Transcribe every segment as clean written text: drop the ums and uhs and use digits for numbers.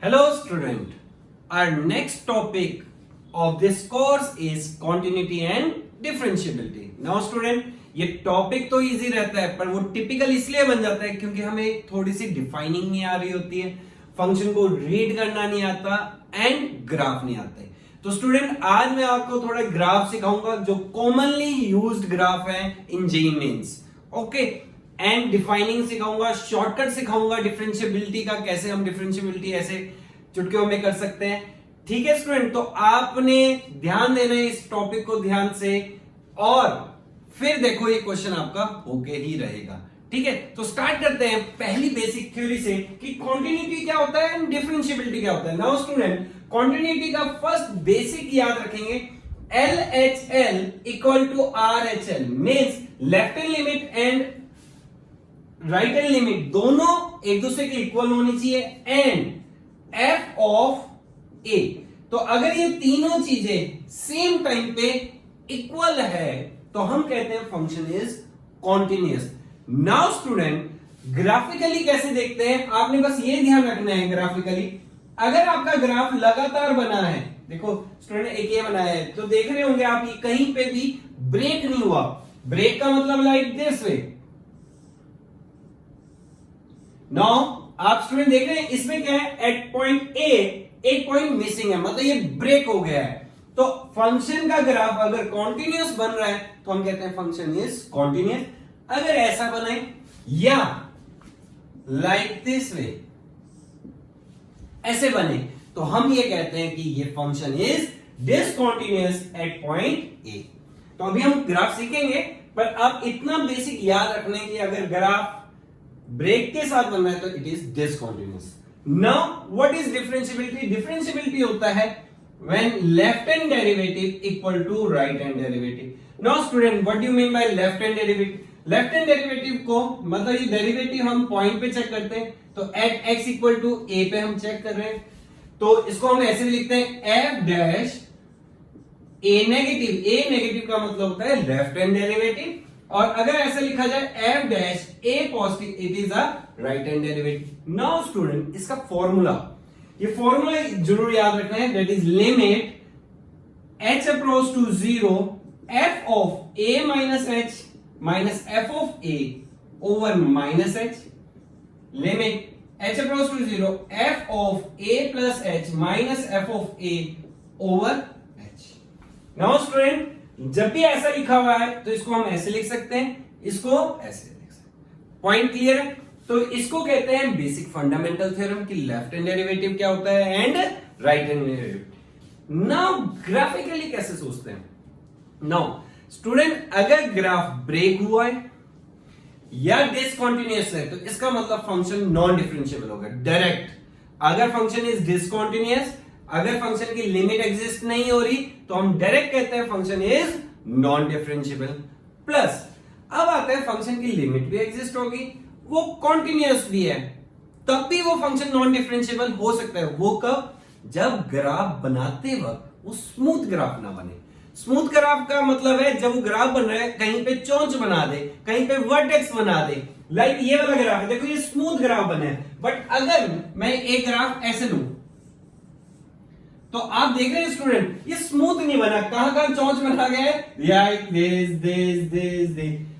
Hello student, our next topic of this course is continuity and differentiability. Now student, ये topic तो easy रहता है पर वो टिपिकल इसलिए बन जाता है क्योंकि हमें थोड़ी सी डिफाइनिंग नहीं आ रही होती है, फंक्शन को रीड करना नहीं आता एंड ग्राफ नहीं आते। तो स्टूडेंट आज मैं आपको थोड़ा ग्राफ सिखाऊंगा जो कॉमनली यूज्ड ग्राफ है in JEE Mains, okay, and defining सिखाऊंगा, शॉर्टकट सिखाऊंगा डिफरेंशिएबिलिटी का, कैसे हम डिफरेंशिएबिलिटी ऐसे चुटकियों में कर सकते हैं। ठीक है स्टूडेंट, तो आपने ध्यान देना है इस टॉपिक को ध्यान से, और फिर देखो ये क्वेश्चन आपका होके ही रहेगा। ठीक है, तो स्टार्ट करते हैं पहली बेसिक थ्योरी से कि कॉन्टिन्यूटी क्या होता है एंड डिफरेंशिएबिलिटी क्या होता है। नाउ स्टूडेंट, कॉन्टिन्यूटी का फर्स्ट बेसिक याद रखेंगे, LHL equal to RHL means left hand limit and right hand limit दोनों एक दूसरे के इक्वल होनी चाहिए एंड f ऑफ a। तो अगर ये तीनों चीजें सेम टाइम पे इक्वल है तो हम कहते हैं function is continuous. Now student, graphically कैसे देखते हैं, आपने बस ये ध्यान रखना है ग्राफिकली, अगर आपका ग्राफ लगातार बना है, देखो स्टूडेंट एक ये बना है तो देख रहे होंगे आप ये कहीं पे भी ब्रेक नहीं हुआ। ब्रेक का मतलब लाइक दिस वे। नाउ आप स्टूडेंट देख रहे हैं इसमें क्या है, एट पॉइंट ए एक पॉइंट मिसिंग है, मतलब ये ब्रेक हो गया है। तो फंक्शन का ग्राफ अगर कॉन्टिन्यूअस बन रहा है तो हम कहते हैं फंक्शन इज कॉन्टिन्यूअस। अगर ऐसा बने या लाइक दिस वे ऐसे बने तो हम ये कहते हैं कि ये function is discontinuous at point A. तो अभी हम ग्राफ सीखेंगे पर आप इतना बेसिक याद रखने की, अगर ग्राफ ब्रेक के साथ बन रहा है तो it is discontinuous. Now what is differentiability? Differentiability होता है when left hand derivative equal to right hand derivative. Now student, what do you mean by left hand derivative? Left hand derivative को मतलब ये डेरिवेटिव हम point पे check करते हैं, तो at x equal to a पे हम चेक कर रहे हैं, तो इसको हम ऐसे लिखते हैं f dash a negative. a negative का मतलब होता है लेफ्ट हैंड डेरिवेटिव, और अगर ऐसे लिखा जाए f dash a positive, it is a right hand derivative. Now student, इसका फॉर्मूला, ये फॉर्मूला जरूर याद रखना है, that is limit h approach to 0 f of a minus h minus f of a over minus h, limit h approach to 0 f of a plus h minus f of a over h। Now student, जब भी ऐसा लिखा हुआ है तो इसको हम ऐसे लिख सकते हैं, इसको ऐसे लिख सकते हैं। पॉइंट क्लियर है? तो इसको कहते हैं बेसिक फंडामेंटल थ्योरम कि लेफ्ट हैंड डेरिवेटिव क्या होता है and right hand derivative. Now graphically कैसे सोचते हैं? नाउ स्टूडेंट, अगर ग्राफ ब्रेक हुआ है या डिसकंटीन्यूअस है तो इसका मतलब फंक्शन नॉन डिफरेंशिएबल होगा डायरेक्ट। अगर फंक्शन इज डिसकंटीन्यूअस, अगर फंक्शन की लिमिट एग्जिस्ट नहीं हो रही तो हम डायरेक्ट कहते हैं function is non differentiable. Plus अब आता है फंक्शन की लिमिट भी एग्जिस्ट होगी, वो कॉन्टिन्यूअस भी है, तब भी वो फंक्शन नॉन डिफरेंशिएबल हो सकता है। वो कब? जब ग्राफ बनाते वक्त वो स्मूथ ग्राफ ना बने। स्मूथ ग्राफ का मतलब है जब वो ग्राफ बन रहा है कहीं पे चोंच बना दे, कहीं पे वर्टेक्स बना दे, लाइक ये वाला ग्राफ है, देखो ये स्मूथ ग्राफ बना है। बट अगर मैं एक ग्राफ ऐसे लूं तो आप देख रहे हैं स्टूडेंट ये स्मूथ नहीं बना, कहां कहां चोंच बना गया है, लाइक दिस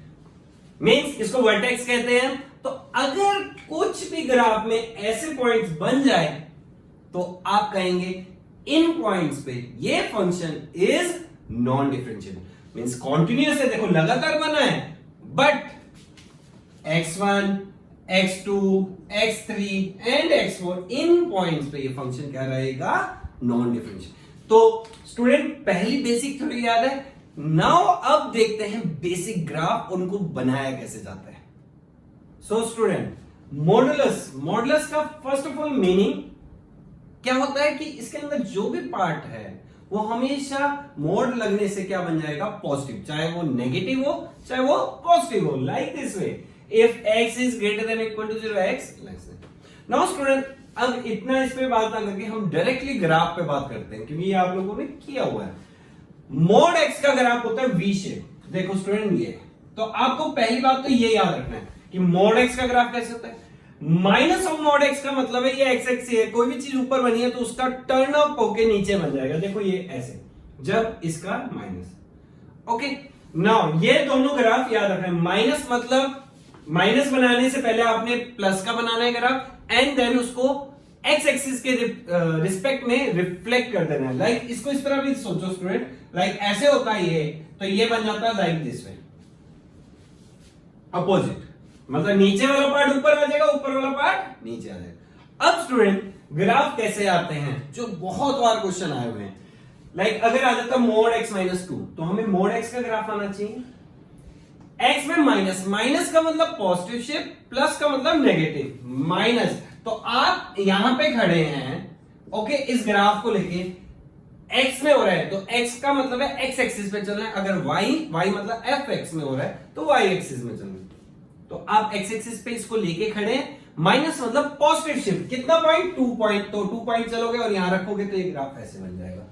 मींस इसको वर्टेक्स कहते हैं। तो अगर कुछ भी ग्राफ में ऐसे पॉइंट्स बन जाए तो आप कहेंगे इन पॉइंट्स पे ये function is non differentiable, means continuous है, देखो लगातार बना है, but x1 x2 x3 and x4 in points पे ये फंक्शन क्या रहेगा, नॉन डिफरेंशिएबल। तो स्टूडेंट पहली बेसिक थ्योरी याद है। नाउ अब देखते हैं बेसिक ग्राफ, उनको बनाया कैसे जाता है। सो स्टूडेंट, मॉडुलस का फर्स्ट ऑफ ऑल मीनिंग क्या होता है कि इसके अंदर जो भी पार्ट है वो हमेशा मोड लगने से क्या बन जाएगा, पॉजिटिव, चाहे वो नेगेटिव हो चाहे वो पॉजिटिव हो, like this way, if x is greater than equal to 0 x less than. Now student, अब इतना इस पे बात ना करके हम डायरेक्टली ग्राफ पे बात करते हैं, क्योंकि ये आप लोगों ने किया हुआ है। मोड x का ग्राफ होता है वी शेप। देखो स्टूडेंट, ये तो आपको पहली बात तो ये याद रखना है कि मोड x का ग्राफ कैसे होता है। माइनस ऑफ मॉड एक्स का मतलब है ये एक्स एक्स है, कोई भी चीज ऊपर बनी है तो उसका टर्न अप होके नीचे बन जाएगा। देखो ये ऐसे, जब इसका माइनस। ओके, नाउ ये दोनों ग्राफ याद रखना है। माइनस मतलब माइनस बनाने से पहले आपने प्लस का बनाना है ग्राफ, एंड देन उसको एक्स एक्सिस के रिस्पेक्ट में रिफ्लेक्ट कर देना है। लाइक इसको इस तरह भी सोचो स्टूडेंट, लाइक ऐसे होता है ये, तो ये बन जाता है लाइक दिस वे, अपोजिट, मतलब नीचे वाला पार्ट ऊपर आ जाएगा, ऊपर वाला पार्ट नीचे आ जाएगा। अब स्टूडेंट ग्राफ कैसे आते हैं, जो बहुत बार क्वेश्चन आए हुए हैं। लाइक अगर आ जाता मोड एक्स माइनस 2, तो हमें मोड एक्स का ग्राफ आना चाहिए। एक्स में माइनस, माइनस का मतलब पॉजिटिव शेप, प्लस का मतलब नेगेटिव, माइनस। तो आप यहां पे खड़े हैं, ओके, इस ग्राफ को लेके एक्स में हो रहा है तो एक्स का मतलब है एक्स एक्सिस पे चल रहा है। अगर वाई मतलब एफ एक्स में हो रहा है तो वाई एक्सिस में चल रहा है। तो आप एक्स एक्सिस पे इसको लेके खड़े हैं। माइनस मतलब पॉजिटिव शिफ्ट, कितना पॉइंट, 2 पॉइंट, तो 2 पॉइंट चलोगे और यहां रखोगे तो ये ग्राफ ऐसे बन जाएगा।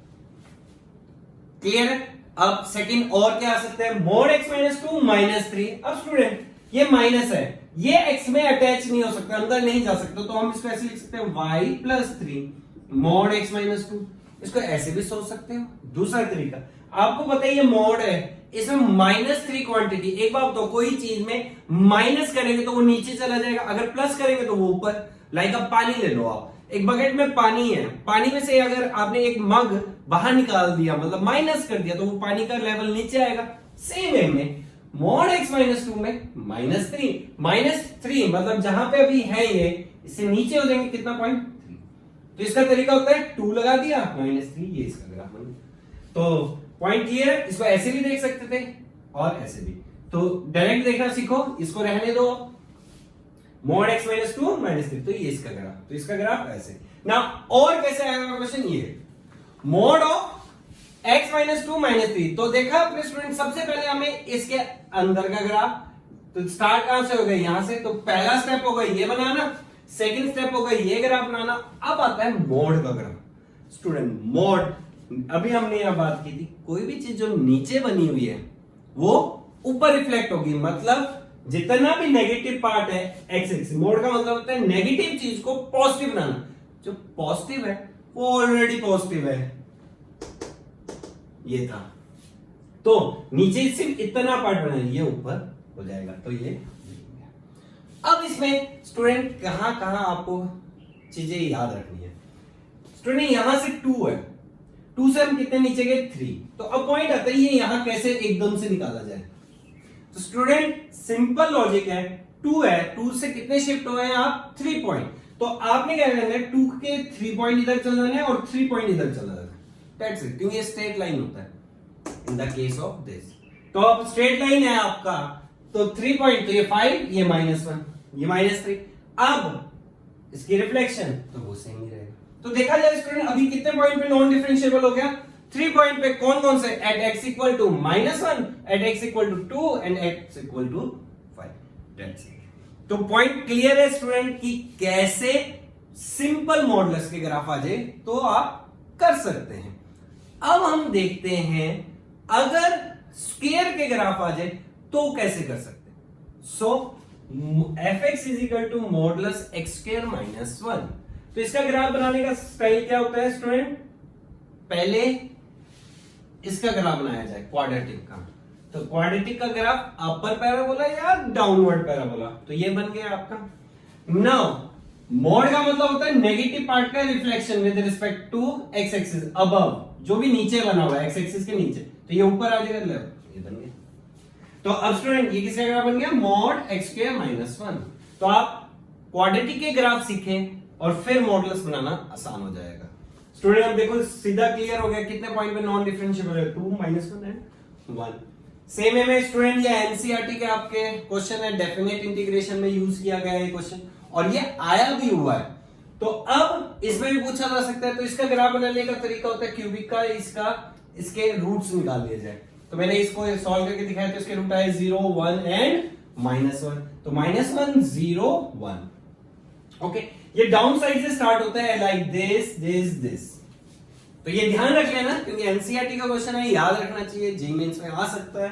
क्लियर है? अब सेकंड और क्या आ सकता है, मोड एक्स माइनस 2 माइनस 3। अब स्टूडेंट ये माइनस है, ये एक्स में अटैच नहीं हो सकता, अंदर नहीं जा सकता, तो हम इसको ऐसे लिख सकते हैं y plus 3 mod x minus 2। इसको ऐसे भी सोच सकते हो। दूसरा तरीका, आपको पता है ये मोड है, इसमें -3 क्वांटिटी। एक बात तो, कोई चीज में माइनस करेंगे तो वो नीचे चला जाएगा, अगर प्लस करेंगे तो वो ऊपर। लाइक अब पानी ले लो, आप एक बकेट में पानी है, पानी में से अगर आपने एक मग बाहर निकाल दिया, मतलब माइनस कर दिया, तो वो पानी का लेवल नीचे आएगा। सेम वे में मोड एक्स माइनस 2 में -3 मतलब जहां पे अभी है ये, इससे नीचे हो जाएंगे कितना, पॉइंट 3। तो इसका तरीका होता है 2 लगा दिया, -3, ये इसका ग्राफ बन गया। तो पॉइंट क्लियर? इसको ऐसे भी देख सकते थे और ऐसे भी। तो डायरेक्ट देखना सीखो, इसको रहने दो, मोड एक्स माइनस 2 -3, तो ये इसका ग्राफ, तो इसका ग्राफ ऐसे ना। और कैसे आएगा क्वेश्चन, ये मोड ऑफ एक्स माइनस 2 -3। तो देखा अपने स्टूडेंट, सबसे पहले हमें इसके अंदर का ग्राफ, तो स्टार्ट कहां से हो गया, यहां से। तो पहला स्टेप होगा ये बनाना, सेकंड स्टेप होगा ये ग्राफ बनाना। अब आता है मोड का ग्राफ। स्टूडेंट मोड, अभी हमने यहां बात की थी, कोई भी चीज जो नीचे बनी हुई है वो ऊपर रिफ्लेक्ट होगी, मतलब जितना भी नेगेटिव पार्ट है एक्स एक्सिस। मोड का मतलब होता है नेगेटिव चीज को पॉजिटिव बनाना। जो पॉजिटिव है वो ऑलरेडी पॉजिटिव है, ये था, तो नीचे सिर्फ इतना पार्ट बना, ये ऊपर हो जाएगा, तो ये। अब इसमें स्टूडेंट कहां कहां आपको चीजें याद रखनी है। स्टूडेंट यहां से 2 है, 2 से हम कितने नीचे गए, 3। तो अब पॉइंट आता है ये यहां कैसे एकदम से निकाला जाए। तो स्टूडेंट सिंपल लॉजिक है, 2 है, 2 से कितने शिफ्ट हुए हैं आप, 3 पॉइंट। तो आपने क्या करना है, 2 के 3 पॉइंट इधर चल जाना है और 3 पॉइंट इधर चला जाना है। दैट्स इट, क्योंकि ये स्ट्रेट लाइन होता है in the case of this. तो अब स्ट्रेट लाइन है आपका, तो 3 पॉइंट, तो ये 5, ये -1, ये -3। अब इसकी रिफ्लेक्शन तो वो सेम ही रहेगा। तो देखा जाए स्टूडेंट, अभी कितने पॉइंट पे नॉन डिफरेंशिएबल हो गया, 3 पॉइंट पे। कौन कौन से, at x equal to -1, at x equal to 2 and x equal to 5। That's it. तो पॉइंट क्लियर है स्टूडेंट कि कैसे सिंपल मॉडुलस के ग्राफ आ जाए तो आप कर सकते हैं। अब हम देखते हैं अगर स्क्वायर के ग्राफ आ जाए तो कैसे कर सकते हैं। So fx is equal to modulus x square minus 1। तो इसका ग्राफ बनाने का स्टाइल क्या होता है स्टूडेंट, पहले इसका ग्राफ बनाया जाए क्वाड्रेटिक का। तो क्वाड्रेटिक का ग्राफ अपर पैराबोला या डाउनवर्ड पैराबोला, तो ये बन गया आपका। नाउ मोड का मतलब होता है नेगेटिव पार्ट का reflection with respect to x axis above, जो भी नीचे बना हुआ है एक्स एक्सिस के नीचे, तो ये ऊपर आ जाएगा, ये बन गया। तो अब स्टूडेंट ये किसका ग्राफ बन गया, मॉड एक्स स्क्वायर माइनस 1। तो आप क्वाड्रेटिक के ग्राफ सीखें और फिर मॉडुलस बनाना आसान हो जाएगा। स्टूडेंट अब देखो सीधा क्लियर हो गया, कितने पॉइंट पे नॉन डिफरेंशिएबल है, 2 -1 एंड 1। सेम है में स्टूडेंट ये एनसीईआरटी के आपके क्वेश्चन है, डेफिनेट इंटीग्रेशन में यूज किया गया है क्वेश्चन, और ये आया भी हुआ है। तो अब इसमें भी पूछा जा सकता है, तो इसका ग्राफ बनाने का तरीका होता है क्यूबिक का, इसके रूट्स निकाल दिए जाए। तो मैंने इसको सॉल्व करके दिखाया, तो इसके रूट आए 0, 1 एंड -1। तो -1, 0, 1। ओके, ये डाउन साइड से स्टार्ट होता है लाइक दिस दिस दिस। तो ये ध्यान रख लेना क्योंकि एनसीईआरटी का क्वेश्चन है, याद रखना चाहिए, जी मेंस में आ सकता है।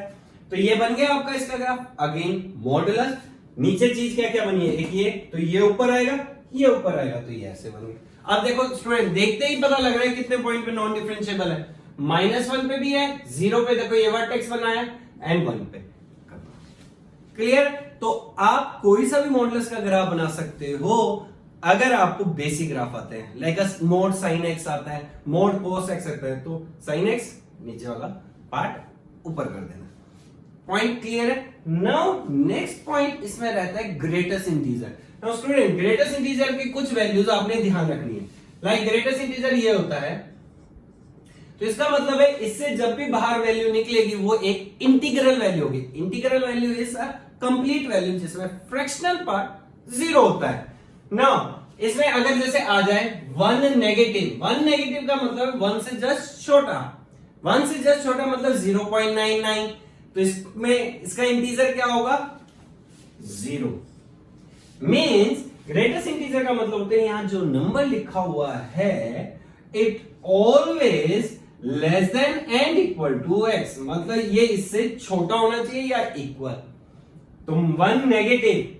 तो ये बन गया आपका इसका ग्राफ, अगेन मॉडुलस। नीचे चीज क्या क्या बनी है, एक ये, तो ये ऊपर आएगा, ये ऊपर आएगा, तो ये ऐसे बन गया। अब देखो स्टूडेंट, देखते ही पता लग रहा है कितने पॉइंट पे नॉन डिफरेंशिएबल है, -1 पे भी है, 0 पे देखो ये वर्टेक्स बना है, एंड 1 पे। क्लियर? तो आप कोई सा भी मॉडुलस का ग्राफ बना सकते हो अगर आपको बेसिक ग्राफ आते हैं, लाइक मोड साइन एक्स आता है, मोड कोस एक्स आता है, तो साइन एक्स नीचे वाला पार्ट ऊपर कर देना। पॉइंट क्लियर है? नाउ नेक्स्ट पॉइंट इसमें रहता है greatest integer. Now student, greatest integer की कुछ वैल्यूज आपने ध्यान रखनी है। लाइक ग्रेटेस्ट इंटीजर ये होता है, तो इसका मतलब है इससे जब भी बाहर वैल्यू निकलेगी वो एक इंटीग्रल वैल्यू होगी। Integral value is a complete value जिसमें फ्रैक्शनल पार्ट 0 होता है। नाउ इसमें अगर जैसे आ जाए 1 नेगेटिव, 1 नेगेटिव का मतलब 1 से जस्ट छोटा, 1 से जस्ट छोटा मतलब 0.99, तो इसमें इसका इंटीजर क्या होगा, 0। मींस ग्रेटेस्ट इंटीजर का मतलब होता है यहां जो नंबर लिखा हुआ है it always less than and equal to x, मतलब ये इससे छोटा होना चाहिए या इक्वल। तो 1 नेगेटिव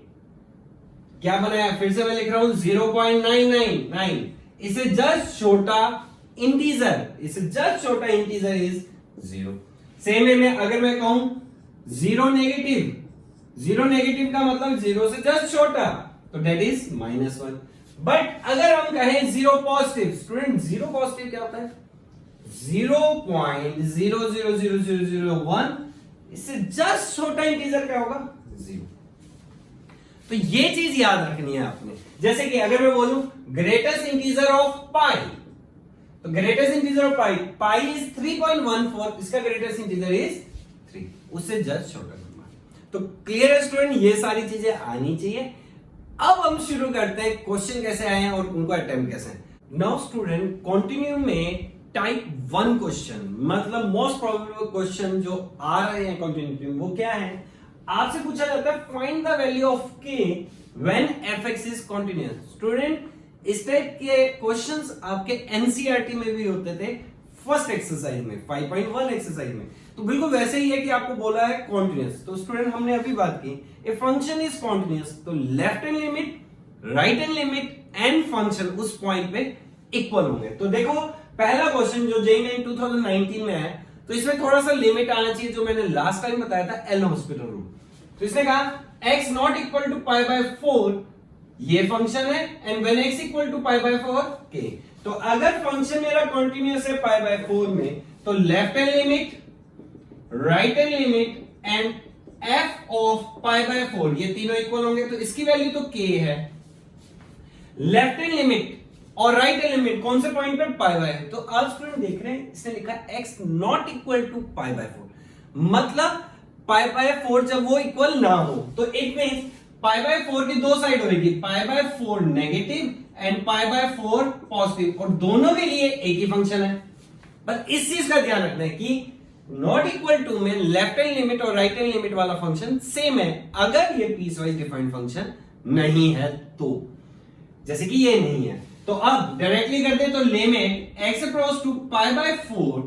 क्या बनाया, फिर से मैं लिख रहा हूं 0.999, इसे जस्ट छोटा इंटीजर, इसे जस्ट छोटा इंटीजर इज 0। सेम वे में अगर मैं कहूं 0 नेगेटिव, 0 नेगेटिव का मतलब 0 से जस्ट छोटा, तो डेट इज -1। बट अगर हम कहें 0 पॉजिटिव, स्टूडेंट 0 पॉजिटिव क्या होता है, 0.00001, इससे जस्ट छोटा इंटीजर क्या होगा, 0। तो ये चीज याद रखनी है आपने। जैसे कि अगर मैं बोलूं ग्रेटेस्ट इंटीजर ऑफ पाई, तो greatest integer of pi is 3.14, इसका ग्रेटेस्ट इंटीजर इज 3, उससे जस्ट छोटा नंबर। तो क्लियर है स्टूडेंट, ये सारी चीजें आनी चाहिए। अब हम शुरू करते हैं क्वेश्चन कैसे आए हैं और उनको अटेम्प्ट कैसे हैं। नाउ स्टूडेंट, कंटिन्यू में टाइप 1 क्वेश्चन, मतलब मोस्ट प्रोबेबल क्वेश्चन जो आ रहे हैं कंटिन्यूटी में, वो क्या है, आपसे पूछा जाता है find the value of k when fx is continuous. Student, इस टाइप के क्वेश्चंस आपके एनसीईआरटी में भी होते थे फर्स्ट एक्सरसाइज में, 5.1 एक्सरसाइज में। तो बिल्कुल वैसे ही है कि आपको बोला है कंटीन्यूअस। तो स्टूडेंट, हमने अभी बात की ए फंक्शन इज कंटीन्यूअस, तो left hand limit, right hand limit and function उस पॉइंट पे इक्वल होंगे। तो देखो पहला क्वेश्चन जो जेईई मेन 2019 में है, तो इसमें थोड़ा सा लिमिट आना चाहिए, जो मैंने लास्ट टाइम बताया था एल हॉस्पिटल रूल। तो इसने कहा x नॉट इक्वल टू π/4 ये फंक्शन है, and when x equal to π/4 k। तो अगर फंक्शन मेरा कंटीन्यूअस है π/4 में, तो left hand limit, right hand limit and f of π/4 ये तीनों इक्वल होंगे, तो इसकी वैल्यू तो k है। लेफ्ट हैंड लिमिट और राइट हैंड लिमिट कौन से पॉइंट पे, π/4। तो आप स्टूडेंट देख रहे हैं इसने लिखा x नॉट इक्वल टू π/4, मतलब π/4 जब वो इक्वल ना हो, तो इट मींस π/4 की दो साइड होगी, π/4 नेगेटिव एंड π/4 पॉजिटिव, और दोनों के लिए एक ही फंक्शन है। बस इस चीज का ध्यान रखना है कि नॉट इक्वल टू में लेफ्ट हैंड लिमिट और राइट हैंड लिमिट वाला फंक्शन सेम है, अगर ये पीस वाइज डिफाइंड फंक्शन नहीं है तो, जैसे कि ये नहीं है। तो अब डायरेक्टली करते हैं, तो लिमिट x अक्रॉस टू π/4,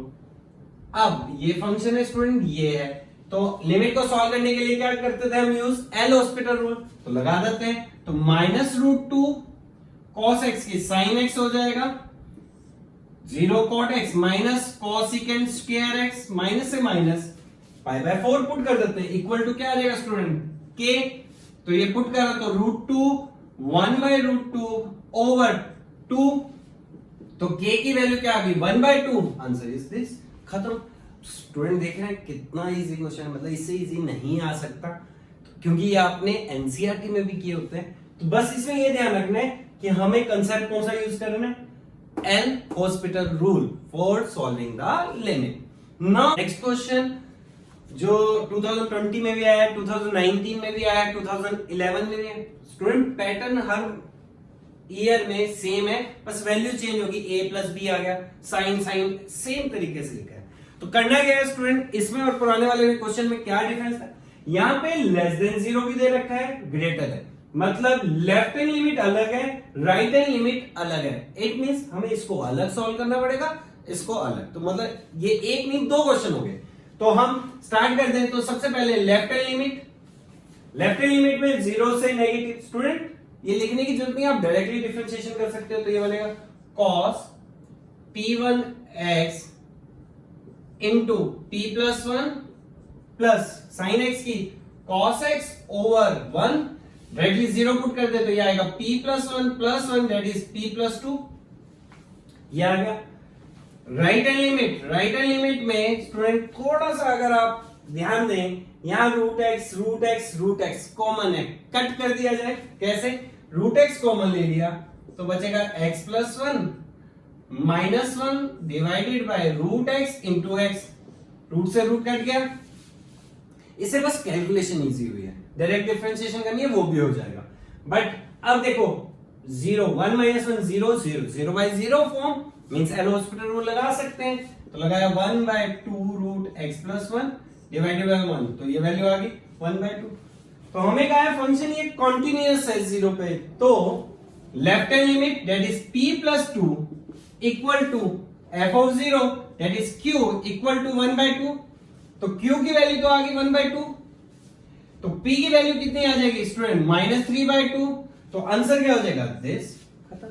अब ये फंक्शन है स्टूडेंट, ये है, तो लिमिट को सॉल्व करने के लिए क्या करते थे हम, यूज एल हॉस्पिटल रूल, तो लगा देते हैं। तो -√2 cos x की sin x हो जाएगा, 0 cot x minus cosecant square x, minus से माइनस π/4 पुट कर देते हैं, इक्वल टू क्या आ जाएगा स्टूडेंट, k। तो ये पुट करा तो √2 1/√2 ओवर 2, तो k की वैल्यू क्या आ गई, 1/2। आंसर इज दिस, खत्म। स्टूडेंट देख रहे हैं कितना इजी क्वेश्चन है, मतलब इससे इजी नहीं आ सकता, क्योंकि ये आपने एनसीईआरटी में भी किए होते हैं। तो बस इसमें ये ध्यान रखना है कि हमें कंसेप्ट कौन सा यूज करना है, L Hospital rule for solving the limit. Now next question जो 2020 में भी आया, 2019 में भी आया, 2011 में भी आया। स्टूडेंट पैटर्न हर ईयर में सेम है, बस वैल्यू चेंज होगी, a प्लस बी आ गया, साइन साइन सेम तरीके से लिखा है। तो करना क्या है स्टूडेंट, इसमें और पुराने वाले क्वेश्चन में क्या डिफरेंस है, यहां पे लेस देन 0 भी दे रखा है, ग्रेटर है, मतलब लेफ्ट हैंड लिमिट अलग है, राइट हैंड लिमिट अलग है। इट मींस हमें इसको अलग सॉल्व करना पड़ेगा, इसको अलग। तो मतलब ये एक नहीं दो क्वेश्चन हो गए। तो हम स्टार्ट करते हैं। तो सबसे पहले left hand limit, left hand limit में 0 से नेगेटिव, स्टूडेंट ये लिखने की जरूरत नहीं, आप डायरेक्टली डिफरेंशिएशन कर सकते हो। तो ये बनेगा cos p1x into p plus 1 plus sign x की cos x over 1 directly 0 put कर दे तो ये आएगा p plus 1 plus 1 that is p plus 2। ये आ गया right hand limit. Right hand limit में स्टूडेंट थोड़ा सा अगर आप ध्यान दें, यहां रूट एक्स कॉमन है, कट कर दिया जाए। कैसे? रूट एक्स कॉमन ले लिया तो बचेगा x plus 1 minus 1 divided by root x into x. Root से रूट कट गया, इससे बस कैलकुलेशन इजी हुई है, डायरेक्ट डिफरेंशिएशन करनी है वो भी हो जाएगा। बट अब देखो 0 1 minus 1 0 0 0 by 0 form means L Hospital rule लगा सकते हैं। तो लगाया 1 by 2 root x plus 1 divided by 1, तो ये वैल्यू आ गई 1 बाय 2। तो हमें कहा है फंक्शन ये कॉन्टिन्यूअस है 0 पे, तो left hand limit that is p plus 2 equal to f of 0 that is q equal to 1 by 2। तो q की वैल्यू तो आ गई 1 बाय 2, तो p की वैल्यू कितनी आ जाएगी स्टूडेंट -3 बाय 2। तो आंसर क्या हो जाएगा दिस। खत्म।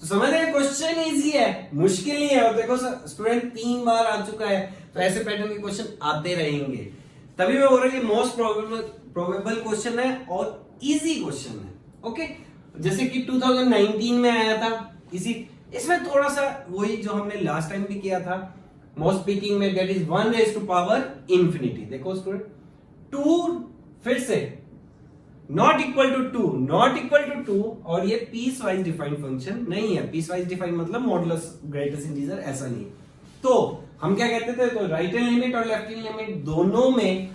तो समझ रहे हैं क्वेश्चन इजी है, मुश्किल नहीं है। और देखो स्टूडेंट 3 बार आ चुका है, तो ऐसे पैटर्न के क्वेश्चन आते रहेंगे। तभी मैं बोल रहा हूं कि मोस्ट प्रोबेबल क्वेश्चन है और इजी क्वेश्चन है। ओके, जैसे कि 2019 में आया था इसी, इसमें थोड़ा सा वही जो हमने लास्ट टाइम भी किया था मोस्ट स्पीकिंग में, that is 1 raise to power infinity. देखो स्टूडेंट 2 फिर से नॉट इक्वल टू 2 और ये पीस वाइज डिफाइंड फंक्शन नहीं है। पीस वाइज डिफाइंड मतलब मॉडुलस ग्रेटेस्ट इंटीजर ऐसा नहीं। तो हम क्या कहते थे, तो राइट हैंड लिमिट और लेफ्ट हैंड लिमिट दोनों में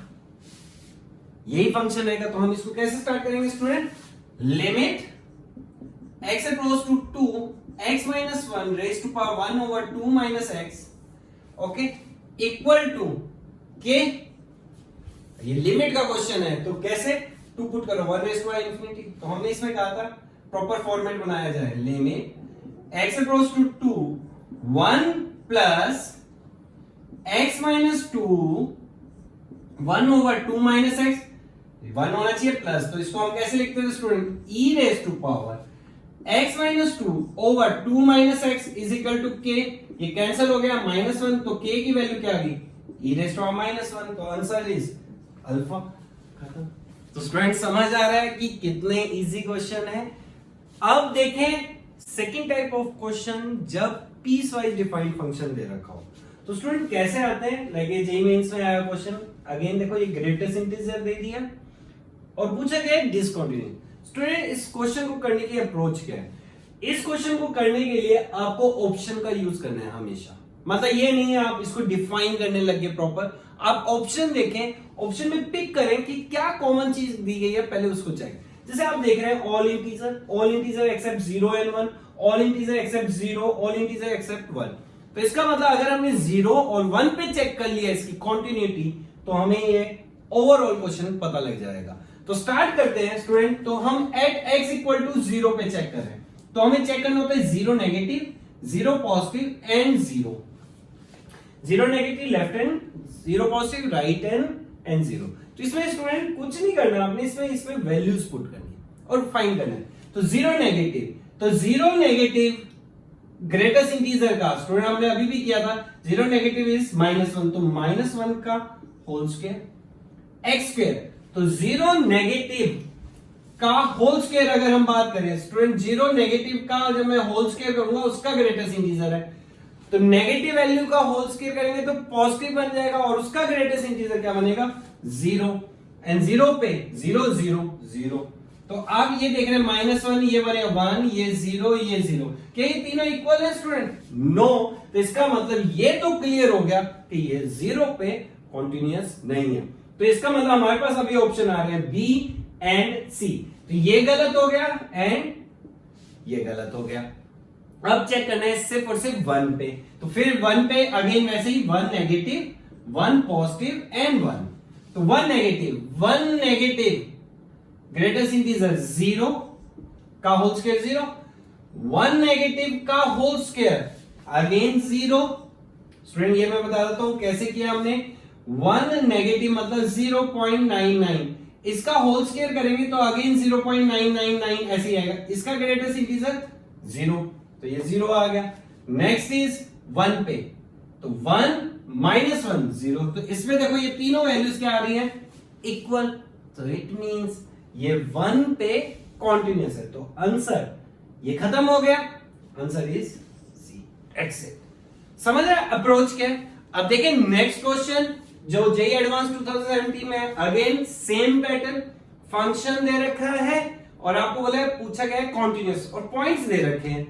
यही फंक्शन रहेगा। तो हम इसको कैसे स्टार्ट करेंगे student? Limit x approach to 2 x minus 1 raise to power 1 over 2 minus x, okay, equal to के, ये लिमिट का क्वेश्चन है तो कैसे 2 पुट करो 1 रेज टू इंफिनिटी। तो हमने इसमें कहा था प्रॉपर फॉर्मेट बनाया जाए, limit x approach to 2 1 plus x minus 2 1 over 2 minus x, 1 होना चाहिए प्लस, तो इसको हम कैसे लिखते हैं student? e raise to power x minus 2 over 2 minus x is equal to k। ये कैंसिल हो गया -1, तो k की वैल्यू क्या आ गई? e raise to -1। तो आंसर इज अल्फा। खत्म। तो स्टूडेंट समझ आ रहा है कि कितने इजी क्वेश्चन है। अब देखें सेकंड टाइप ऑफ क्वेश्चन, जब पीस वाइज डिफाइंड फंक्शन दे रखा हो तो स्टूडेंट कैसे आते हैं। लाइक ये जेईई मेंस में आया क्वेश्चन, अगेन देखो ये ग्रेटेस्ट इंटीजर दे दिया और पूछा गया डिसकंटिन्यूअस। स्टूडेंट इस क्वेश्चन को करने की अप्रोच क्या है? इस क्वेश्चन को करने के लिए आपको ऑप्शन का यूज करना है हमेशा। मतलब ये नहीं है आप इसको डिफाइन करने लग गए प्रॉपर, आप ऑप्शन देखें, ऑप्शन में पिक करें कि क्या कॉमन चीज दी गई है, पहले उसको चेक। जैसे आप देख रहे हैं all integer except 0 and 1, all integer except 0, all integer except 1। तो इसका मतलब अगर हमने 0 और 1 पे चेक कर लिया इसकी कॉन्टिन्यूटी, तो हमें ये ओवरऑल क्वेश्चन पता लग जाएगा। तो स्टार्ट करते हैं स्टूडेंट। तो हम एट x इक्वल टू 0 पे चेक करें, तो हमें चेक करना होता है 0 negative, 0 positive and 0। 0 negative left hand, 0 positive right hand and 0। तो इसमें स्टूडेंट कुछ नहीं करना आपने, इसमें वैल्यूज पुट करनी है और फाइंड करना है। तो 0 नेगेटिव, तो 0 नेगेटिव ग्रेटेस्ट इंटीजर का स्टूडेंट हमने अभी भी किया था, 0 नेगेटिव इज -1, तो -1 का होल स्क्वायर x स्क्वायर। तो 0 नेगेटिव का होल स्क्वायर अगर हम बात करें स्टूडेंट, 0 नेगेटिव का जब मैं होल स्क्वायर करूंगा उसका ग्रेटेस्ट इंटीजर है, तो नेगेटिव वैल्यू का होल स्क्वायर करेंगे तो पॉजिटिव बन जाएगा और उसका ग्रेटेस्ट इंटीजर क्या बनेगा? 0 एंड 0 पे 0 0 0। तो आप ये देख रहे हैं -1, ये बनेगा 1, ये 0, ये 0। क्या ये तीनों इक्वल है स्टूडेंट? नो। तो इसका मतलब ये तो क्लियर हो गया कि ये 0 पे कॉन्टिन्यूअस नहीं है। तो इसका मतलब हमारे पास अभी ऑप्शन आ रहे हैं B एंड C। तो ये गलत हो गया एंड ये गलत हो गया। अब चेक करना है सिर्फ और सिर्फ 1 पे, तो फिर 1 पे अगेन वैसे ही 1 नेगेटिव, 1 पॉजिटिव एंड 1। तो 1 नेगेटिव ग्रेटेस्ट इंटीजर 0 का होल स्क्वायर 0, 1 नेगेटिव का होल स्क्वायर अगेन 0। स्टूडेंट ये मैं बता देता हूं कैसे किया हमने। 1 नेगेटिव मतलब 0.99 इसका होल स्क्वायर करेंगे तो अगेन 0.999 ऐसे ही आएगा। इसका ग्रेटेस्ट इंटीजर 0, तो ये 0 आ गया। नेक्स्ट इज 1 पे, तो 1 माइनस 1 0, तो इसमें देखो ये तीनों वैल्यूज क्या आ रही है, इक्वल, तो इट मींस ये 1 पे कॉन्टिन्यूस है। तो आंसर ये खत्म हो गया, answer is C, that's it. समझ रहे अप्रोच क्या है? अब देखें नेक्स्ट क्वेश्चन जो जेई एडवांस 2017 में है, अगेन सेम पैटर्न, फंक्शन दे रखा है और आपको बोला है पूछा गया है कॉन्टिन्यूस और पॉइंट्स दे रखे हैं,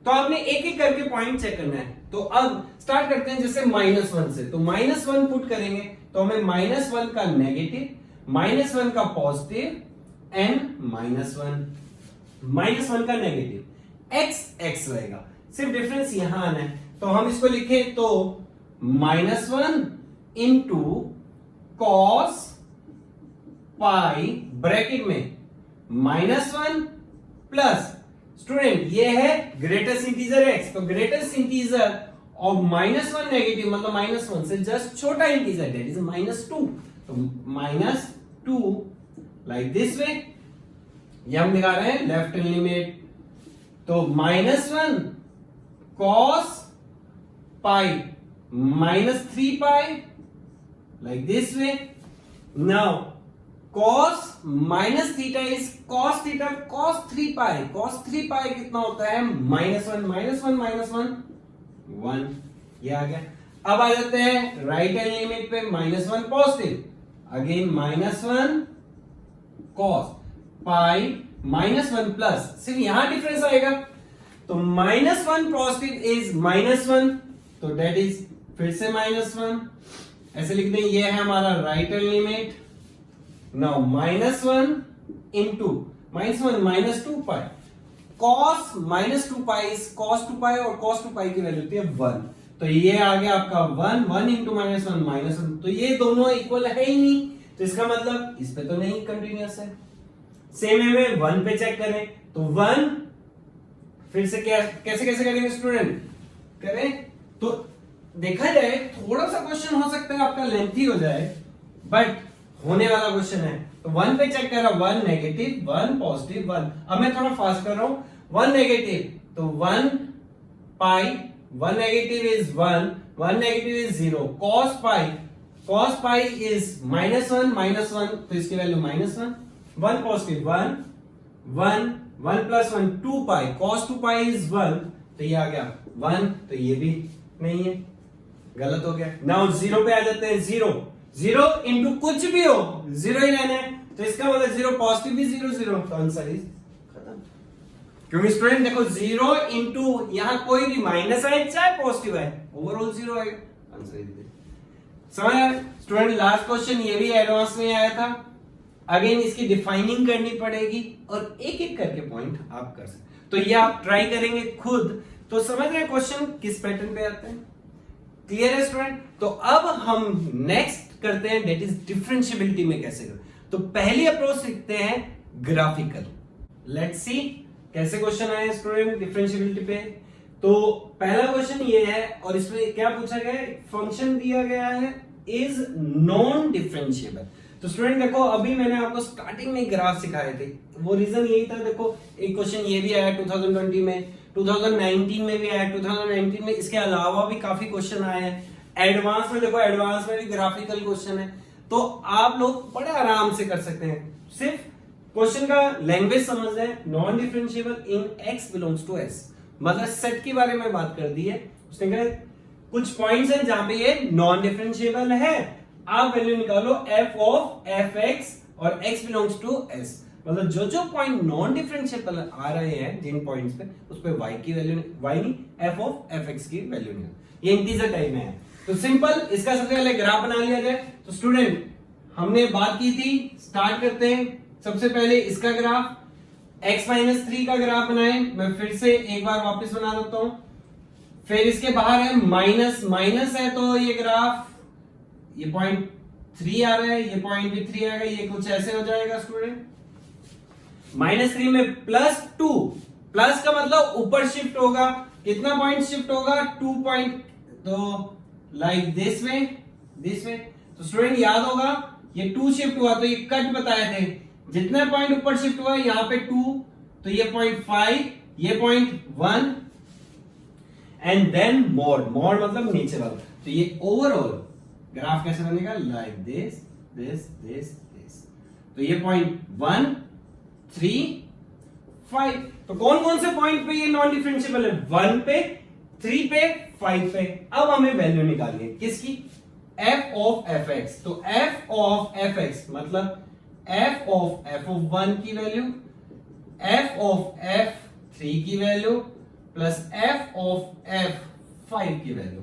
तो आपने एक एक करके पॉइंट चेक करना है। तो अब स्टार्ट करते हैं जैसे -1 से, तो -1 पुट करेंगे तो हमें -1 का नेगेटिव, -1 का पॉजिटिव एंड -1 का नेगेटिव, x रहेगा, सिर्फ डिफरेंस यहां आना है। तो हम इसको लिखे तो -1 इंटू कॉस पाई ब्रैकेट में -1 प्लस, स्टूडेंट ये है ग्रेटेस्ट इंटीजर x, तो ग्रेटेस्ट इंटीजर ऑफ -1 नेगेटिव मतलब -1 से जस्ट छोटा इंटीजर, दैट इज -2, तो -2 लाइक दिस वे, ये हम निकाल रहे हैं लेफ्ट हैंड लिमिट, तो -1 cos pi -3 pi like this way. Now cos minus theta is cos theta cos 3 pi, cos 3 pi कितना होता है, -1 1, ये आ गया। अब आ जाते हैं राइट हैंड लिमिट पे, -1 पॉजिटिव, अगेन -1 cos पाई -1 प्लस, सिर्फ यहां डिफरेंस आएगा, तो -1 पॉजिटिव इज -1, तो दैट इज फिर से -1, ऐसे लिख दें, ये है हमारा right hand limit. Now -1 into -1 -2 pi, cos -2 pi is cos 2 पाई और cos 2 पाई की वैल्यू होती है 1, तो ये आ गया आपका 1 इंटू -1, तो ये दोनों इक्वल है ही नहीं, तो इसका मतलब इस पे तो नहीं कंटिन्यूअस है। सेम है 1 पे चेक करें, तो 1 फिर से क्या कैसे करेंगे स्टूडेंट, करें तो देखा जाए थोड़ा सा क्वेश्चन हो सकता है आपका लेंथी हो जाए, बट होने वाला क्वेश्चन है। तो 1 पे चेक कर रहा हूं, 1 नेगेटिव 1 पॉजिटिव 1, अब मैं थोड़ा फास्ट कर रहा हूं, 1 नेगेटिव तो 1 पाई, 1 negative is 1 negative is 0, cos pi is -1 तो इसकी value -1, 1 positive 1 plus 1 2 pi, cos 2 pi is 1, तो ये आ गया 1, तो ये भी नहीं है, गलत हो गया। नाउ 0 पे आ जाते हैं, 0 इंटू कुछ भी हो 0 ही रहना है, तो इसका मतलब 0 पॉजिटिव भी 0, तो आंसर इज खत्म। क्योंकि स्टूडेंट देखो 0 इंटू यहां कोई भी माइनस है चाहे पॉजिटिव है, ओवरऑल 0 आएगा, आंसर इज समझ आया स्टूडेंट। लास्ट क्वेश्चन ये भी एडवांस में आया था, अगेन इसकी डिफाइनिंग करनी पड़ेगी और एक एक करके पॉइंट आप कर सकते, तो ये आप ट्राई करेंगे खुद, तो समझ रहे क्वेश्चन किस पैटर्न पे आते हैं, क्लियर है स्टूडेंट। तो अब हम नेक्स्ट करते हैं दैट इज डिफरेंशिएबिलिटी में कैसे करें। तो पहली अप्रोच सीखते हैं ग्राफिकल, लेट्स सी कैसे क्वेश्चन आए स्टूडेंट डिफरेंशिएबिलिटी पे। तो पहला क्वेश्चन ये है और इसमें क्या पूछा गया है, फंक्शन दिया गया है इज नॉन डिफरेंशिएबल। तो स्टूडेंट देखो अभी मैंने आपको स्टार्टिंग में ग्राफ सिखाए थे, वो रीजन यही था, देखो एक क्वेश्चन ये भी आया 2020 में, 2019 में भी आया, 2019 में इसके अलावा भी काफी क्वेश्चन आए हैं। एडवांस में देखो, एडवांस में भी ग्राफिकल क्वेश्चन है, तो आप लोग बड़े आराम से कर सकते हैं, सिर्फ क्वेश्चन का लैंग्वेज समझ लें। Non differentiable in x belongs to s, मतलब सेट के बारे में बात कर दी है उसने, कहा कुछ पॉइंट्स हैं जहां पे ये नॉन डिफरेंशिएबल है, आप वैल्यू निकालो f ऑफ fx और x बिलोंग्स टू s, मतलब जो पॉइंट नॉन डिफरेंशिएबल आ रहे हैं जिन पॉइंट्स पे, उस पे y की वैल्यू, y नहीं f ऑफ fx की वैल्यू निकालो, ये इंटीजर टाइप में है। तो सिंपल इसका सबसे पहले ग्राफ बना लिया जाए। तो स्टूडेंट हमने बात की थी, स्टार्ट करते हैं, सबसे पहले इसका ग्राफ x-3 का ग्राफ बनाएं, मैं फिर से एक बार वापस बना देता हूं, फिर इसके बाहर है माइनस है, तो ये ग्राफ ये पॉइंट 3 आ रहा है, ये पॉइंट भी 3 आएगा, ये कुछ ऐसे हो जाएगा स्टूडेंट। -3 में +2, प्लस का मतलब ऊपर शिफ्ट होगा, कितना पॉइंट शिफ्ट होगा 2 पॉइंट, तो लाइक दिस में। तो स्टूडेंट याद होगा ये 2 शिफ्ट हुआ तो ये कट बताए थे, जितने पॉइंट ऊपर शिफ्ट हुआ यहां पे 2, तो ये 0.5, ये 0.1 एंड देन मॉड, मॉड मतलब नीचे वाला। तो ये ओवरऑल ग्राफ कैसे बनेगा, like this this this this. तो ये 0.1 3 5। तो कौन कौन से पॉइंट पे ये नॉन डिफरेंशिएबल है, 1 पे, 3 पे, 5 पे। अब हमें वैल्यू निकालनी है किसकी, f ऑफ fx। तो f ऑफ fx मतलब f ऑफ f(1) की वैल्यू, f ऑफ f(3) की value plus f of f(5) की वैल्यू।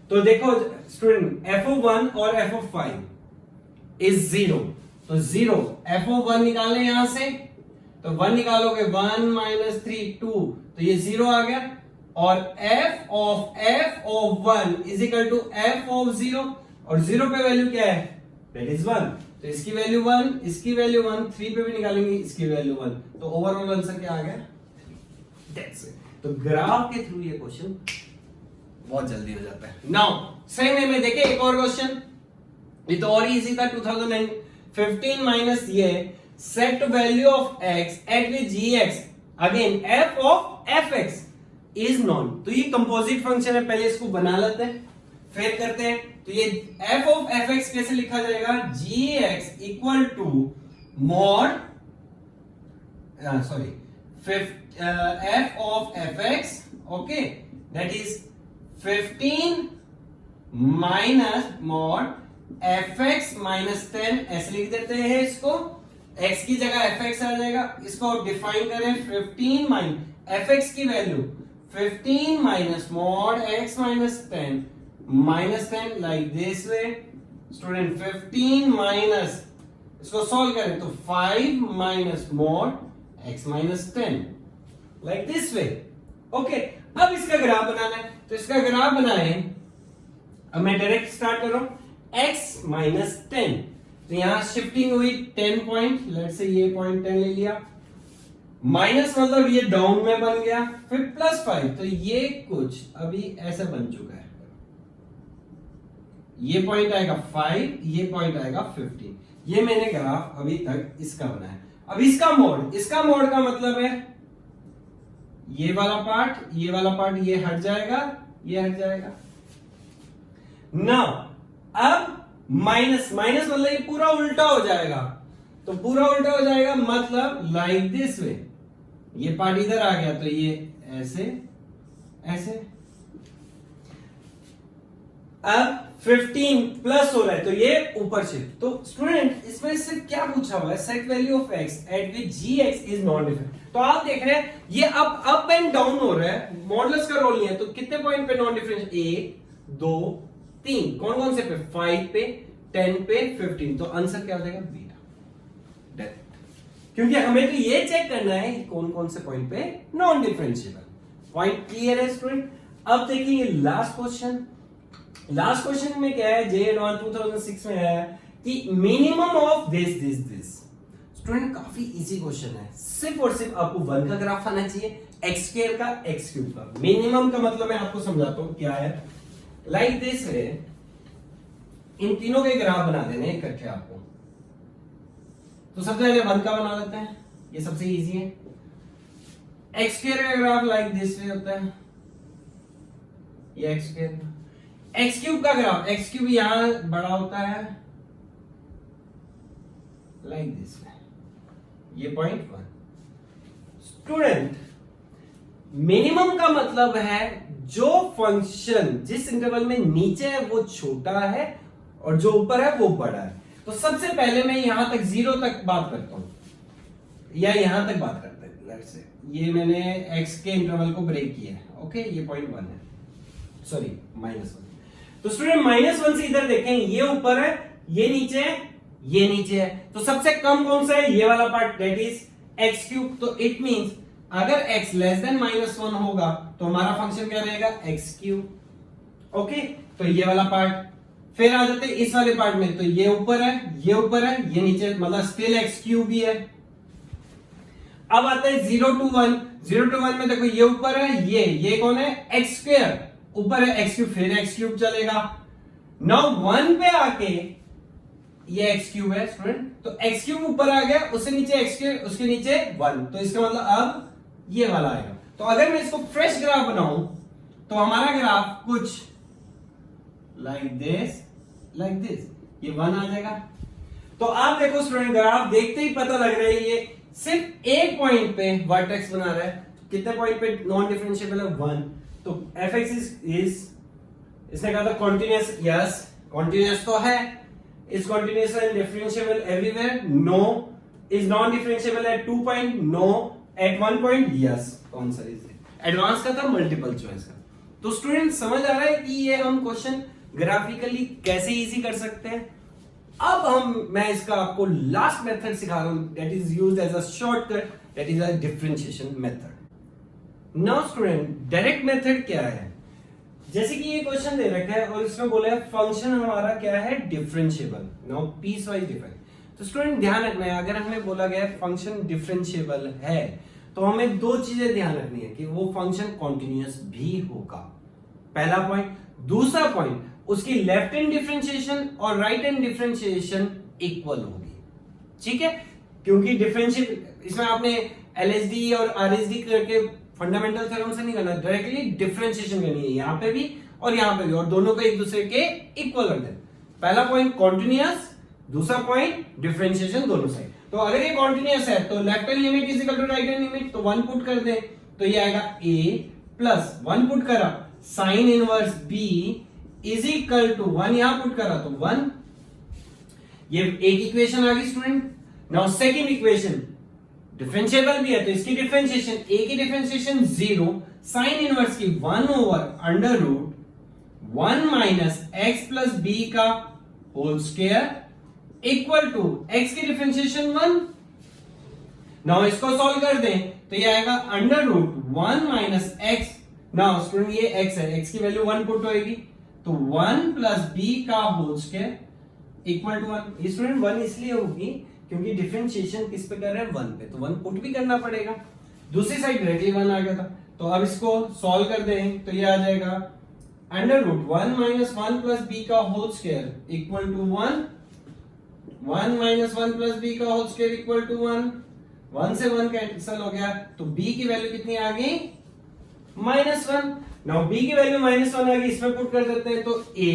तो देखो स्टूडेंट, f(1) और f(5) इज 0, तो 0 f(1) निकालें यहां से, तो 1 निकालोगे 1 माइनस 3 2, तो ये 0 आ गया। और f of 1 is equal to f of 0, और 0 पे वैल्यू क्या है, दैट इज 1, तो इसकी वैल्यू 1, इसकी वैल्यू 1, 3 पे भी निकालेंगे इसकी वैल्यू 1, तो ओवरऑल आंसर क्या आ गया, 3। That's it. तो ग्राफ के थ्रू ये क्वेश्चन बहुत जल्दी हो जाता है। नाउ सेम वे में देखिए एक और क्वेश्चन, ये तो और इजी था, 2015 माइनस ये set value of x eight which gx again f of fx is non. तो ये कंपोजिट फंक्शन है, पहले इसको बना लेते हैं फिर करते हैं। तो ये f ऑफ fx कैसे लिखा जाएगा, gx equal to mod sorry f of fx, okay, that is 15 minus mod fx minus 10, ऐसे लिख देते हैं इसको, x की जगह fx आ जाएगा। इसको डिफाइन करें 15 माइनस fx की value 15 minus mod x minus 10 minus 10 like this way. Student 15 minus, इसको सॉल्व करें तो 5 minus mod x minus 10 like this way. Okay, अब इसका ग्राफ बनाना है, तो इसका ग्राफ बनाए। अब मैं डायरेक्ट स्टार्ट कर रहा हूं, x माइनस 10, तो यहां शिफ्टिंग हुई 10 पॉइंट, लेट से ये पॉइंट 10 ले लिया, माइनस मतलब ये डाउन में बन गया, फिर प्लस 5, तो ये कुछ अभी ऐसा बन चुका है। ये पॉइंट आएगा 5, ये पॉइंट आएगा 15। ये मैंने ग्राफ अभी तक इसका बनाया। अब इसका मोड का मतलब है ये वाला पार्ट, ये वाला पार्ट, ये हट जाएगा, ये हट जाएगा। नाउ अब माइनस मतलब ये पूरा उल्टा हो जाएगा, तो पूरा उल्टा हो जाएगा मतलब लाइक दिस वे, ये पार्ट इधर आ गया तो ये ऐसे ऐसे। अब 15 प्लस हो रहा है तो ये ऊपर शिफ्ट। तो स्टूडेंट इसमें से क्या पूछा हुआ है, set value of x eight which gx is non different. तो आप देख रहे हैं ये अप एंड डाउन हो रहा है, मॉडुलस का रोल नहीं है। तो कितने पॉइंट पे नॉन डिफरेंट, 1 2 3, कौन कौन से पे, 5 पे, 10 पे, 15। तो आंसर क्या हो जाएगा, बीटा। क्योंकि हमें तो ये चेक करना है कौन कौन से पॉइंट पे नॉन डिफरेंशिएबल। पॉइंट क्लियर है स्टूडेंट। अब देखिए लास्ट क्वेश्चन। लास्ट क्वेश्चन में क्या है, जे 2006 में है कि मिनिमम ऑफ दिस। स्टूडेंट काफी इजी क्वेश्चन है, सिर्फ और सिर्फ आपको 1 का ग्राफ आना चाहिए, एक्स स्क्वायर का, एक्स क्यूब का। मिनिमम का मतलब मैं आपको समझाता हूं क्या है, लाइक दिस वे। इन तीनों के ग्राफ बना देने इकट्ठे आपको। तो सबसे पहले 1 का बना लेते हैं, ये सबसे इजी है। एक्स स्क्वायर का ग्राफ लाइक दिस वे होता है, ये एक्स स्क्वायर। एक्स क्यूब का ग्राफ, एक्स क्यूब यहां बड़ा होता है लाइक दिस वे, ये 0.1। स्टूडेंट मिनिमम का मतलब है जो फंक्शन जिस इंटरवल में नीचे है वो छोटा है और जो ऊपर है वो बड़ा है। तो सबसे पहले मैं यहां तक 0 तक बात करता हूं, या यहां तक बात करते हैं। लेट्स से ये मैंने x के इंटरवल को ब्रेक किया है, ओके, ये 0.1 है, सॉरी -1। तो स्टूडेंट -1 से इधर देखें, ये ऊपर है, ये नीचे है, ये नीचे है। तो सबसे कम कौन सा है, ये वाला part, that is x cube. तो इट मींस अगर x लेस देन -1 होगा तो हमारा फंक्शन क्या रहेगा, x क्यूब। ओके, तो ये वाला पार्ट। फिर आ जाते हैं इस वाले पार्ट में, तो ये ऊपर है, ये ऊपर है, ये नीचे, मतलब स्टिल x क्यूब ही है। अब आते हैं 0 to 1। 0 to 1 में देखो ये ऊपर है, ये कौन है, x स्क्वायर, ऊपर है x क्यूब, फिर x क्यूब चलेगा। नाउ 1 पे आके ये एक्स क्यूब है स्टूडेंट, तो एक्स क्यूब ऊपर आ गया, उससे नीचे एक्स क्यूब, उसके नीचे 1, तो इसका मतलब अब ये वाला आएगा। तो अगर मैं इसको फ्रेश ग्राफ बनाऊं तो हमारा ग्राफ कुछ लाइक दिस, ये 1 आ जाएगा। तो आप देखो स्टूडेंट, ग्राफ देखते ही पता लग रहा है ये सिर्फ एक पॉइंट पे वर्टेक्स बना रहा है। कितने पॉइंट पे नॉन डिफरेंशिएबल है? 1। तो fx इज इसने कहा था कॉन्टिन्यूअस, यस कॉन्टिन्यूअस तो है। Is continuous and differentiable everywhere? No. Is non differentiable at 2 point? No. At 1 point? Yes. कौन सा इज एडवांस का था, मल्टीपल चॉइस का। तो स्टूडेंट समझ आ रहा है कि ये हम क्वेश्चन ग्राफिकली कैसे इजी कर सकते हैं। अब मैं इसका आपको लास्ट मेथड सिखा रहा हूं, that is used as a shortcut, that is a differentiation method. Now student, direct method क्या है? जैसे कि ये क्वेश्चन दे रखा है और इसमें बोला है फंक्शन हमारा क्या है? Differentiable. Now piece wise different. तो स्टूडेंट ध्यान रखना है, अगर हमें बोला गया है फंक्शन डिफरेंशिएबल है तो हमें दो चीजें ध्यान रखनी है कि वो फंक्शन कॉन्टिन्यूअस भी होगा, पहला पॉइंट। दूसरा पॉइंट, उसकी लेफ्ट हैंड डिफरेंशिएशन और राइट हैंड डिफरेंशिएशन इक्वल होगी, ठीक है? क्योंकि डिफरेंशिएट इसमें आपने एलएसडी और आरएसडी करके फंडामेंटल थ्योरम से नहीं करना, डायरेक्टली डिफरेंशिएशन करनी है यहां पे भी और यहां पे भी, और दोनों को एक दूसरे के इक्वल कर देना। पहला पॉइंट कॉन्टिन्यूअस, दूसरा पॉइंट डिफरेंशिएशन दोनों साइड। तो अगर ये कॉन्टिन्यूअस है तो left hand limit is equal to right hand limit, तो 1 पुट कर दे तो ये आएगा a प्लस 1 पुट करा sine inverse b is equal to 1, यहां पुट करा तो 1। ये एक इक्वेशन आ गई student. Now second equation, differentiable भी है तो इसकी डिफरेंशिएशन, a की डिफरेंशिएशन 0, साइन इनवर्स की 1 over under root 1 minus x plus b का whole square equal to x की डिफरेंशिएशन 1। नाउ इसको सॉल्व कर दें तो ये आएगा under root 1 minus x। Now student ये x है, x की वैल्यू 1 पुट होएगी तो 1 प्लस b का whole square equal to 1। Student 1 इसलिए होगी क्योंकि डिफरेंशिएशन किस पे कर रहे हैं? 1 पे, तो 1 पुट भी करना पड़ेगा। दूसरी साइड डायरेक्टली 1 आ गया था, तो अब इसको सॉल्व कर दें तो ये आ जाएगा under root 1 minus 1 plus b का whole square equal to 1, 1 minus 1 plus b का होल स्क्वायर इक्वल टू 1, 1 से 1 कैंसिल हो गया तो b की वैल्यू कितनी आ गई? -1। नाउ b की वैल्यू -1 आ गई, इसमें पुट कर देते हैं तो a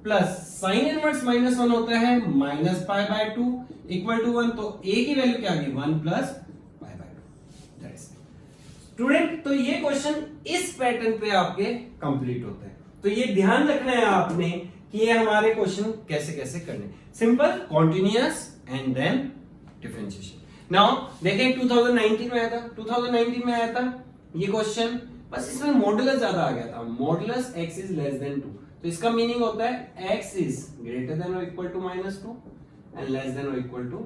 प्लस साइन इनवर्स -1 होता है -π/2 इक्वल टू 1, तो a की वैल्यू क्या आ गई? 1 प्लस π/2। दैट्स स्टूडेंट, तो ये क्वेश्चन इस पैटर्न पे आपके कंप्लीट होते हैं। तो ये ध्यान रखना है आपने कि ये हमारे क्वेश्चन कैसे कैसे करने। Simple, continuous and then differentiation. Now देखें 2019 में आया था, 2019 में आया था ये क्वेश्चन, बस इसमें मॉडुलस ज्यादा आ गया था, modulus x is less than 2। तो इसका मीनिंग होता है x इज ग्रेटर देन और equal to -2 and less than और इक्वल टू।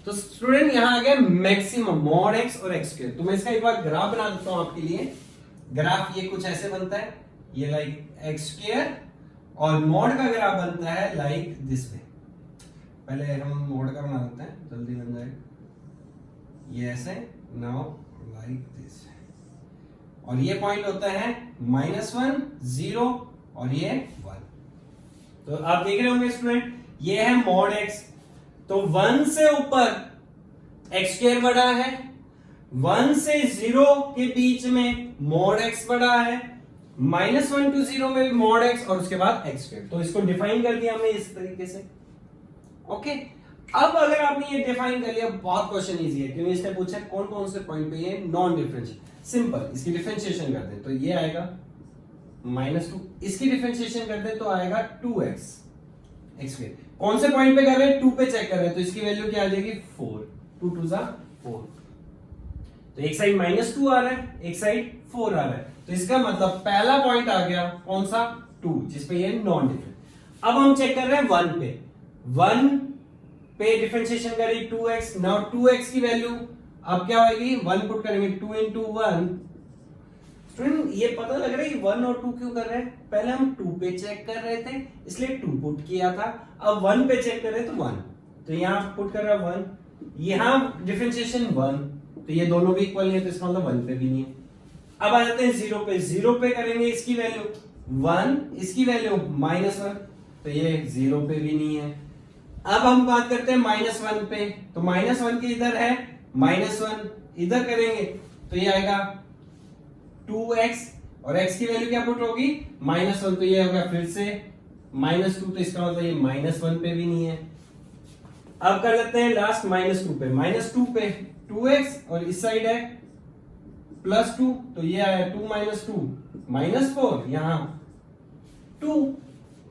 तो स्टूडेंट यहां आ गया मैक्सिमम मॉड x और x स्क्वायर। तो मैं इसका एक बार ग्राफ बना देता हूं आपके लिए। ग्राफ ये कुछ ऐसे बनता है, ये लाइक x स्क्वायर, और मॉड का ग्राफ बनता है लाइक दिस वे। पहले हम मॉड का बना देते हैं, जल्दी बन जाएगा। ये ऐसे, नाउ लाइक दिस, और ये पॉइंट होता है -1, 0 और ये 1। तो आप देख रहे होंगे स्टूडेंट, ये है मॉड x। तो 1 से ऊपर x स्क्वायर बड़ा है, 1 से 0 के बीच में मॉड x बड़ा है, -1 to 0 में भी मॉड x और उसके बाद x स्क्वायर। तो इसको डिफाइन कर दिया हमने इस तरीके से। ओके, अब अगर आपने ये डिफाइन कर लिया, बहुत क्वेश्चन इजी है क्योंकि इसने पूछा कौन कौन से पॉइंट पे ये नॉन डिफरेंशियल। सिंपल, इसकी डिफरेंशिएशन कर दे तो ये आएगा -2, इसकी डिफरेंशिएशन कर दे तो आएगा 2x x स्क्वायर। कौन से पॉइंट पे कर रहे हैं? 2 पे चेक कर रहे हैं, तो इसकी वैल्यू क्या आ जाएगी? 4, 2 2 4। तो एक साइड -2 आ रहा है, एक साइड 4 आ रहा है, तो इसका मतलब पहला पॉइंट आ गया कौन सा? 2, जिसपे ये नॉन डिफरेंट। अब हम चेक कर रहे हैं 1 पे, 1 पे डिफरेंशिएशन करें 2x। नाउ 2x की वैल्यू अब क्या होगी? 1 पुट करेंगे, 2 into 1। स्टूडेंट ये पता लग रहा है कि 1 और 2 क्यों कर रहे हैं? पहले हम 2 पे चेक कर रहे थे इसलिए 2 पुट किया था, अब 1 पे चेक कर रहे तो 1, तो यहां पुट कर रहा है 1, यहां डिफरेंशिएशन 1, तो ये दोनों भी इक्वल नहीं है तो इसका मतलब 1 पे भी नहीं है। अब आ जाते हैं 0 पे, 0 पे करेंगे इसकी वैल्यू 1, इसकी वैल्यू -1। तो ये 0 पे भी नहीं है। अब हम बात करते हैं -1 पे, तो -1 के इधर है, -1 इधर करेंगे तो ये आएगा 2x और x की वैल्यू क्या पुट होगी -1, तो ये होगा फिर से -2, तो इसका मतलब ये -1 पे भी नहीं है। अब कर लेते हैं लास्ट -2 पे, -2 पे 2x और इस साइड है +2, तो ये आया 2 - 2 -4, यहां 2,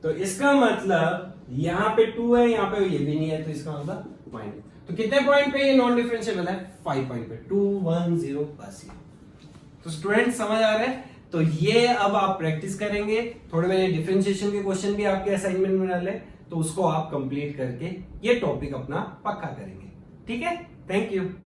तो इसका मतलब यहां पे 2 है, यहां पे ये भी नहीं है, तो इसका मतलब माइनस। तो कितने पॉइंट पे ये नॉन डिफरेंशिएबल है 5 पॉइंट पे, 2 1 0 बस ये। तो स्टूडेंट समझ आ रहा है, तो ये अब आप प्रैक्टिस करेंगे, थोड़े मैंने डिफरेंशिएशन के क्वेश्चन भी आपके असाइनमेंट में डाले, तो उसको आप कंप्लीट करके ये टॉपिक अपना पक्का करेंगे। ठीक है, थैंक यू।